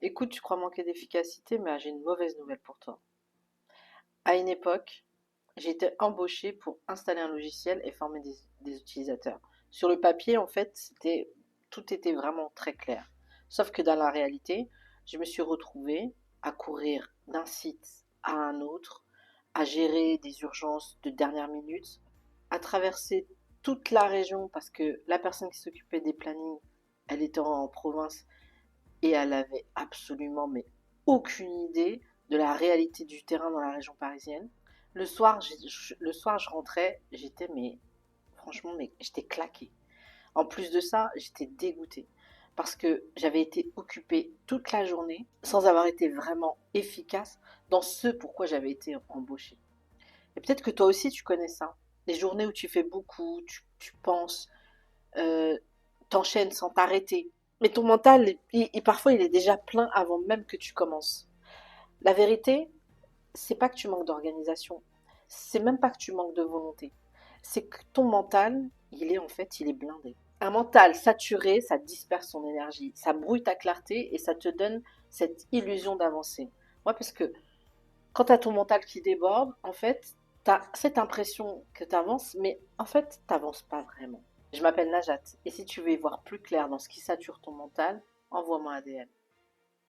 Écoute, tu crois manquer d'efficacité, mais j'ai une mauvaise nouvelle pour toi. À une époque, j'étais embauchée pour installer un logiciel et former des utilisateurs. Sur le papier, en fait, tout était vraiment très clair. Sauf que dans la réalité, je me suis retrouvée à courir d'un site à un autre, à gérer des urgences de dernière minute, à traverser toute la région parce que la personne qui s'occupait des plannings, elle était en province et elle avait absolument mais aucune idée de la réalité du terrain dans la région parisienne. Le soir, je rentrais, j'étais mais franchement mais j'étais claquée. En plus de ça, j'étais dégoûtée parce que j'avais été occupée toute la journée sans avoir été vraiment efficace dans ce pourquoi j'avais été embauchée. Et peut-être que toi aussi tu connais ça. Les journées où tu fais beaucoup, tu penses, euh, t'enchaînes sans t'arrêter. Mais ton mental, parfois, il est déjà plein avant même que tu commences. La vérité, c'est pas que tu manques d'organisation. C'est même pas que tu manques de volonté. C'est que ton mental, il est blindé. Un mental saturé, ça disperse son énergie, ça brouille ta clarté et ça te donne cette illusion d'avancer. Moi, parce que quand tu as ton mental qui déborde, en fait, tu as cette impression que tu avances, mais en fait, tu n'avances pas vraiment. Je m'appelle Najat, et si tu veux y voir plus clair dans ce qui sature ton mental, envoie-moi un DM.